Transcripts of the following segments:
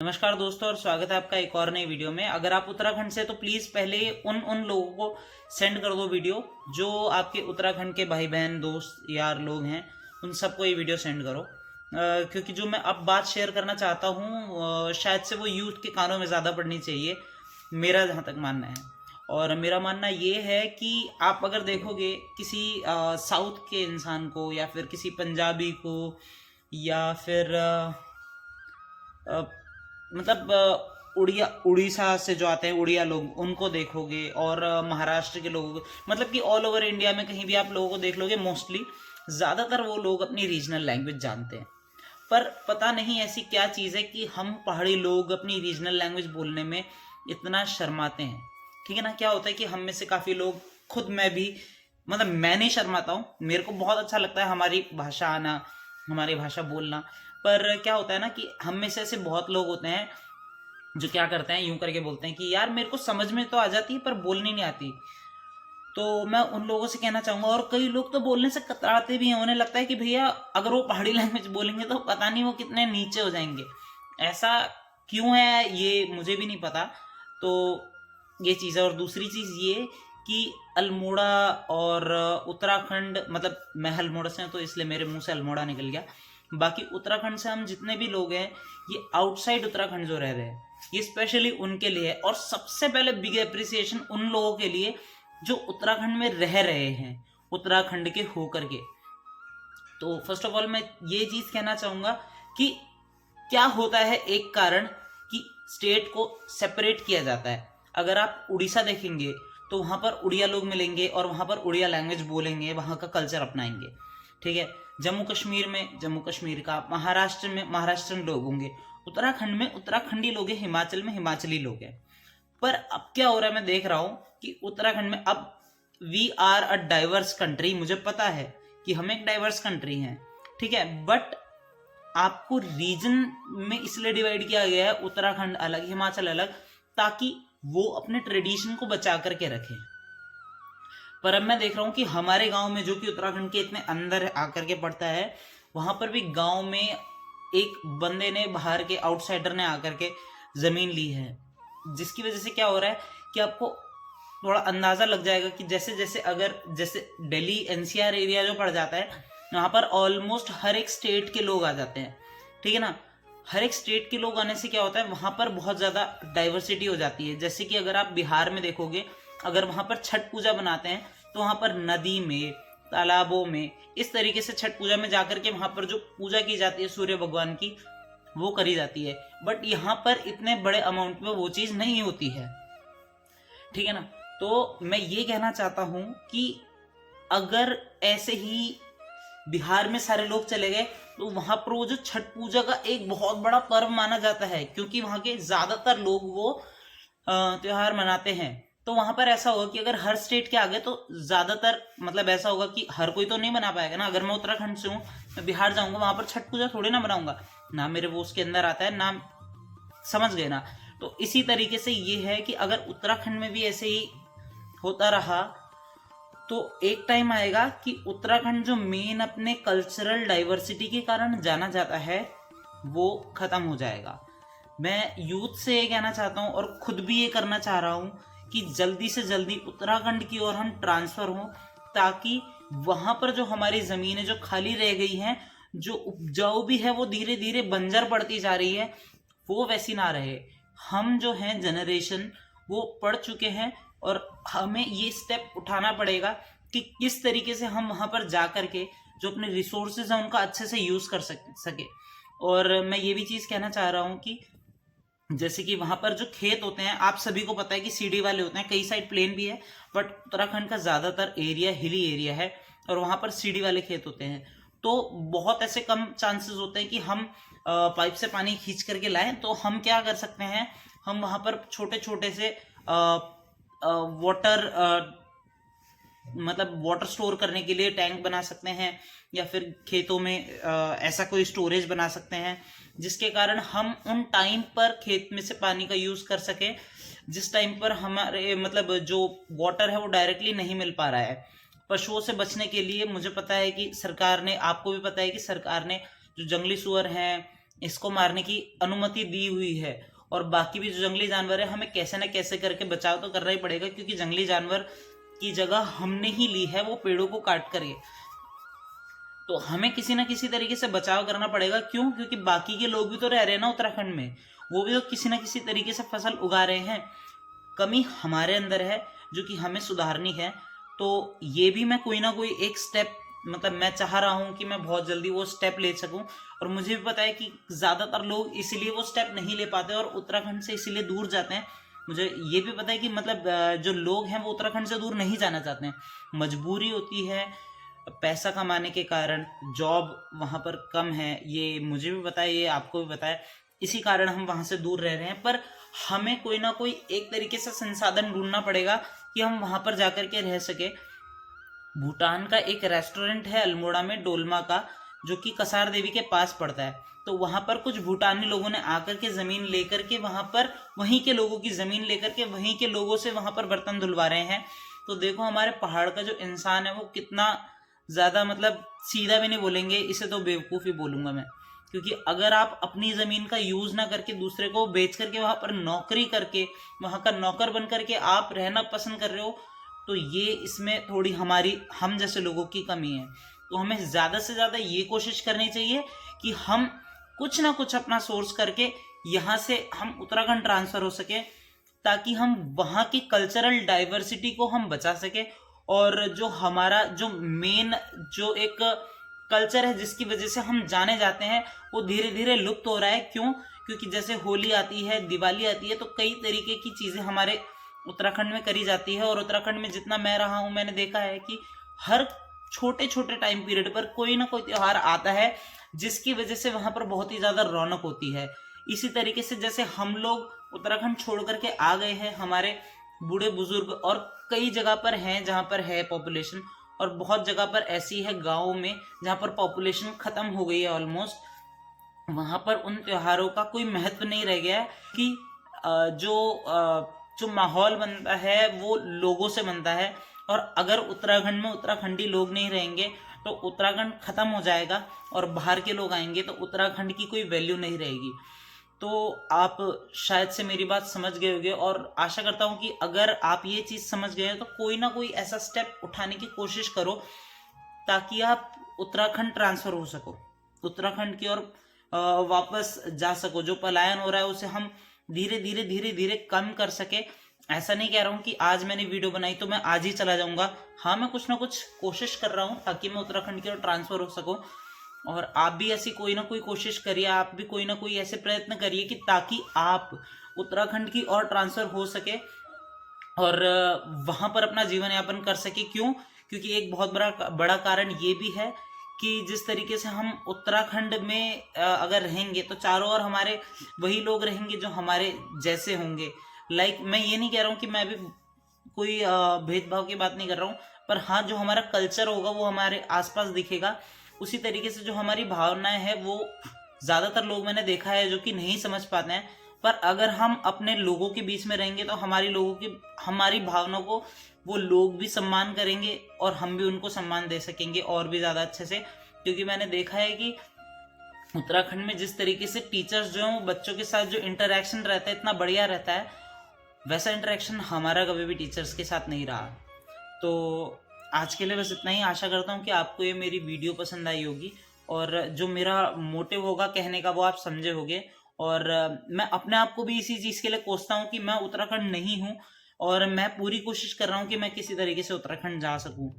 नमस्कार दोस्तों और स्वागत है आपका एक और नई वीडियो में। अगर आप उत्तराखंड से तो प्लीज़ पहले उन लोगों को सेंड कर दो वीडियो जो आपके उत्तराखंड के भाई बहन दोस्त यार लोग हैं, उन सबको ये वीडियो सेंड करो। क्योंकि जो मैं अब बात शेयर करना चाहता हूँ शायद से वो यूथ के कानों में ज़्यादा पड़नी चाहिए, मेरा जहाँ तक मानना है। और मेरा मानना ये है कि आप अगर देखोगे किसी साउथ के इंसान को या फिर किसी पंजाबी को या फिर उड़ीसा से जो आते हैं उड़िया लोग, उनको देखोगे और महाराष्ट्र के लोगों को, मतलब कि ऑल ओवर इंडिया में कहीं भी आप लोगों को देख लोगे, मोस्टली ज़्यादातर वो लोग अपनी रीजनल लैंग्वेज जानते हैं। पर पता नहीं ऐसी क्या चीज़ है कि हम पहाड़ी लोग अपनी रीजनल लैंग्वेज बोलने में इतना शर्माते हैं। ठीक है ना। क्या होता है कि हम में से काफ़ी लोग, खुद मैं भी, मतलब मैं नहीं शर्माता हूँ, मेरे को बहुत अच्छा लगता है हमारी भाषा आना, हमारी भाषा बोलना। पर क्या होता है ना कि हम में से ऐसे बहुत लोग होते हैं जो क्या करते हैं, यूं करके बोलते हैं कि यार मेरे को समझ में तो आ जाती है पर बोलनी नहीं आती। तो मैं उन लोगों से कहना चाहूँगा, और कई लोग तो बोलने से कतराते भी हैं, उन्हें लगता है कि भैया अगर वो पहाड़ी लैंग्वेज बोलेंगे तो पता नहीं वो कितने नीचे हो जाएंगे। ऐसा क्यों है ये मुझे भी नहीं पता। तो ये चीज़ है। और दूसरी चीज़ ये कि अल्मोड़ा और उत्तराखंड, मतलब मैं अल्मोड़ा से हूं तो इसलिए मेरे मुंह से अल्मोड़ा निकल गया। बाकी उत्तराखंड से हम जितने भी लोग हैं, ये आउटसाइड उत्तराखंड जो रह रहे हैं, ये स्पेशली उनके लिए है। और सबसे पहले बिग एप्रिसिएशन उन लोगों के लिए जो उत्तराखंड में रह रहे हैं, उत्तराखंड के होकर के। तो फर्स्ट ऑफ ऑल मैं ये चीज़ कहना चाहूँगा कि क्या होता है एक कारण कि स्टेट को सेपरेट किया जाता है। अगर आप उड़ीसा देखेंगे तो वहाँ पर उड़िया लोग मिलेंगे और वहाँ पर उड़िया लैंग्वेज बोलेंगे, वहाँ का कल्चर अपनाएंगे। ठीक है। जम्मू कश्मीर में जम्मू कश्मीर का, महाराष्ट्र में महाराष्ट्रन लोग होंगे, उत्तराखंड में उत्तराखंडी लोग हैं, हिमाचल में हिमाचली लोग हैं। पर अब क्या हो रहा है, मैं देख रहा हूँ कि उत्तराखंड में अब we are a diverse country. मुझे पता है कि हम एक डाइवर्स कंट्री हैं, ठीक है, बट आपको रीजन में इसलिए डिवाइड किया गया है, उत्तराखंड अलग हिमाचल अलग, ताकि वो अपने ट्रेडिशन को बचा करके रखें। पर अब मैं देख रहा हूँ कि हमारे गांव में, जो कि उत्तराखंड के इतने अंदर आकर के पड़ता है, वहां पर भी गांव में एक बंदे ने, बाहर के आउटसाइडर ने आकर के जमीन ली है, जिसकी वजह से क्या हो रहा है कि आपको थोड़ा अंदाजा लग जाएगा कि जैसे जैसे अगर जैसे दिल्ली एनसीआर एरिया जो पड़ जाता है, वहां पर ऑलमोस्ट हर एक स्टेट के लोग आ जाते हैं। ठीक है ना। हर एक स्टेट के लोग आने से क्या होता है, वहां पर बहुत ज्यादा डाइवर्सिटी हो जाती है। जैसे कि अगर आप बिहार में देखोगे, अगर वहां पर छठ पूजा बनाते हैं तो वहां पर नदी में, तालाबों में, इस तरीके से छठ पूजा में जाकर के वहां पर जो पूजा की जाती है सूर्य भगवान की, वो करी जाती है। बट यहाँ पर इतने बड़े अमाउंट में वो चीज नहीं होती है। ठीक है ना। तो मैं ये कहना चाहता हूं कि अगर ऐसे ही बिहार में सारे लोग चले गए तो वहां पर वो जो छठ पूजा का एक बहुत बड़ा पर्व माना जाता है, क्योंकि वहां के ज्यादातर लोग वो त्योहार मनाते हैं। तो वहां पर ऐसा होगा कि अगर हर स्टेट के आगे, तो ज्यादातर मतलब ऐसा होगा कि हर कोई तो नहीं बना पाएगा ना। अगर मैं उत्तराखंड से हूँ, मैं बिहार जाऊंगा, वहां पर छठ पूजा थोड़ी ना बनाऊंगा, ना मेरे वो उसके अंदर आता है ना, समझ गए ना। तो इसी तरीके से ये है कि अगर उत्तराखंड में भी ऐसे ही होता रहा तो एक टाइम आएगा कि उत्तराखंड जो मेन अपने कल्चरल डाइवर्सिटी के कारण जाना जाता है, वो खत्म हो जाएगा। मैं यूथ से ये कहना चाहता हूँ और खुद भी ये करना चाह रहा हूँ कि जल्दी से जल्दी उत्तराखंड की ओर हम ट्रांसफर हों, ताकि वहां पर जो हमारी जमीनें जो खाली रह गई हैं, जो उपजाऊ भी है वो धीरे धीरे बंजर पड़ती जा रही है, वो वैसी ना रहे। हम जो हैं जनरेशन, वो पढ़ चुके हैं और हमें ये स्टेप उठाना पड़ेगा कि किस तरीके से हम वहां पर जा करके जो अपने रिसोर्सेज हैं उनका अच्छे से यूज कर सके। और मैं ये भी चीज कहना चाह रहा हूँ कि जैसे कि वहां पर जो खेत होते हैं, आप सभी को पता है कि सीढ़ी वाले होते हैं, कई साइड प्लेन भी है, बट उत्तराखंड का ज्यादातर एरिया हिली एरिया है और वहां पर सीढ़ी वाले खेत होते हैं। तो बहुत ऐसे कम चांसेस होते हैं कि हम पाइप से पानी खींच करके लाएं। तो हम क्या कर सकते हैं, हम वहां पर छोटे छोटे से वाटर, मतलब वाटर स्टोर करने के लिए टैंक बना सकते हैं, या फिर खेतों में ऐसा कोई स्टोरेज बना सकते हैं, जिसके कारण हम उन टाइम पर खेत में से पानी का यूज कर सके, जिस टाइम पर हमारे मतलब जो वाटर है वो डायरेक्टली नहीं मिल पा रहा है। पशुओं से बचने के लिए मुझे पता है कि सरकार ने, आपको भी पता है कि सरकार ने जो जंगली सुअर हैं इसको मारने की अनुमति दी हुई है। और बाकी भी जो जंगली जानवर है हमें कैसे ना कैसे करके बचाव तो करना ही पड़ेगा, क्योंकि जंगली जानवर की जगह हमने ही ली है वो पेड़ों को काट कर। तो हमें किसी ना किसी तरीके से बचाव करना पड़ेगा। क्यों? क्योंकि बाकी के लोग भी तो रह रहे हैं ना उत्तराखंड में, वो भी तो किसी ना किसी तरीके से फसल उगा रहे हैं। कमी हमारे अंदर है जो कि हमें सुधारनी है। तो ये भी मैं कोई ना कोई एक स्टेप, मतलब मैं चाह रहा हूँ कि मैं बहुत जल्दी वो स्टेप ले सकूं। और मुझे भी पता है कि ज़्यादातर लोग इसीलिए वो स्टेप नहीं ले पाते और उत्तराखंड से इसीलिए दूर जाते हैं। मुझे ये भी पता है कि मतलब जो लोग हैं वो उत्तराखंड से दूर नहीं जाना चाहते हैं, मजबूरी होती है, पैसा कमाने के कारण, जॉब वहाँ पर कम है, ये मुझे भी पता है, ये आपको भी पता है। इसी कारण हम वहाँ से दूर रह रहे हैं। पर हमें कोई ना कोई एक तरीके से संसाधन ढूंढना पड़ेगा कि हम वहाँ पर जाकर के रह सके। भूटान का एक रेस्टोरेंट है अल्मोड़ा में, डोलमा का, जो कि कसार देवी के पास पड़ता है। तो वहाँ पर कुछ भूटानी लोगों ने आकर के ज़मीन लेकर के वहाँ पर वहीं के लोगों की ज़मीन लेकर के वहीं के लोगों से वहाँ पर बर्तन धुलवा रहे हैं। तो देखो हमारे पहाड़ का जो इंसान है वो कितना ज़्यादा, मतलब सीधा भी नहीं बोलेंगे, इसे तो बेवकूफ़ी बोलूँगा मैं। क्योंकि अगर आप अपनी ज़मीन का यूज़ ना करके दूसरे को बेच करके वहाँ पर नौकरी करके वहाँ का नौकर बन करके आप रहना पसंद कर रहे हो, तो ये इसमें थोड़ी हमारी, हम जैसे लोगों की कमी है। तो हमें ज़्यादा से ज़्यादा ये कोशिश करनी चाहिए कि हम कुछ ना कुछ अपना सोर्स करके यहाँ से हम उत्तराखंड ट्रांसफ़र हो सके, ताकि हम वहाँ की कल्चरल डाइवर्सिटी को हम बचा सके। और जो हमारा जो मेन जो एक कल्चर है जिसकी वजह से हम जाने जाते हैं, वो धीरे धीरे लुप्त हो रहा है। क्यों? क्योंकि जैसे होली आती है, दिवाली आती है, तो कई तरीके की चीज़ें हमारे उत्तराखंड में करी जाती है। और उत्तराखंड में जितना मैं रहा हूँ मैंने देखा है कि हर छोटे छोटे टाइम पीरियड पर कोई ना कोई त्यौहार आता है, जिसकी वजह से वहाँ पर बहुत ही ज़्यादा रौनक होती है। इसी तरीके से जैसे हम लोग उत्तराखंड छोड़ करके आ गए हैं, हमारे बूढ़े बुजुर्ग और कई जगह पर हैं जहाँ पर है पॉपुलेशन, और बहुत जगह पर ऐसी है गाँव में जहाँ पर पॉपुलेशन ख़त्म हो गई है ऑलमोस्ट। वहाँ पर उन त्योहारों का कोई महत्व नहीं रह गया है कि जो माहौल बनता है वो लोगों से बनता है। और अगर उत्तराखंड में उत्तराखंडी लोग नहीं रहेंगे तो उत्तराखंड ख़त्म हो जाएगा और बाहर के लोग आएंगे तो उत्तराखंड की कोई वैल्यू नहीं रहेगी। तो आप शायद से मेरी बात समझ गए होंगे, और आशा करता हूँ कि अगर आप ये चीज़ समझ गए तो कोई ना कोई ऐसा स्टेप उठाने की कोशिश करो ताकि आप उत्तराखंड ट्रांसफ़र हो सको, उत्तराखंड की ओर वापस जा सको। जो पलायन हो रहा है उसे हम धीरे धीरे धीरे धीरे कम कर सके। ऐसा नहीं कह रहा हूँ कि आज मैंने वीडियो बनाई तो मैं आज ही चला जाऊँगा। हाँ, मैं कुछ ना कुछ कोशिश कर रहा हूँ ताकि मैं उत्तराखंड की ओर ट्रांसफ़र हो सकूँ। और आप भी ऐसी कोई ना कोई कोशिश करिए, आप भी कोई ना कोई ऐसे प्रयत्न करिए कि ताकि आप उत्तराखंड की ओर ट्रांसफ़र हो सके और वहाँ पर अपना जीवन यापन कर सके। क्यों? क्योंकि एक बहुत बड़ा कारण ये भी है कि जिस तरीके से हम उत्तराखंड में अगर रहेंगे तो चारों ओर हमारे वही लोग रहेंगे जो हमारे जैसे होंगे। मैं ये नहीं कह रहा हूँ कि मैं भी कोई भेदभाव की बात नहीं कर रहा हूँ, पर हाँ, जो हमारा कल्चर होगा वो हमारे आसपास दिखेगा। उसी तरीके से जो हमारी भावनाएं हैं वो ज़्यादातर लोग मैंने देखा है जो कि नहीं समझ पाते हैं। पर अगर हम अपने लोगों के बीच में रहेंगे तो हमारी भावनाओं को वो लोग भी सम्मान करेंगे और हम भी उनको सम्मान दे सकेंगे और भी ज़्यादा अच्छे से। क्योंकि मैंने देखा है कि उत्तराखंड में जिस तरीके से टीचर्स जो हैं वो बच्चों के साथ जो इंटरेक्शन रहता है इतना बढ़िया रहता है, वैसा इंटरेक्शन हमारा कभी भी टीचर्स के साथ नहीं रहा। तो आज के लिए बस इतना ही। आशा करता हूँ कि आपको ये मेरी वीडियो पसंद आई होगी और जो मेरा मोटिव होगा कहने का वो आप समझे होंगे। और मैं अपने आप को भी इसी चीज़ के लिए कोसता हूँ कि मैं उत्तराखंड नहीं हूँ और मैं पूरी कोशिश कर रहा हूँ कि मैं किसी तरीके से उत्तराखंड जा सकूँ।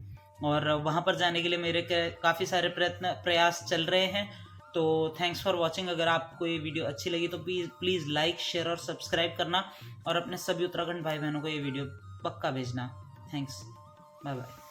और वहाँ पर जाने के लिए मेरे काफ़ी सारे प्रयास चल रहे हैं। तो थैंक्स फॉर वॉचिंग। अगर आपको ये वीडियो अच्छी लगी तो प्लीज़ लाइक, शेयर और सब्सक्राइब करना और अपने सभी उत्तराखंड भाई बहनों को ये वीडियो पक्का भेजना। Thanks, bye bye.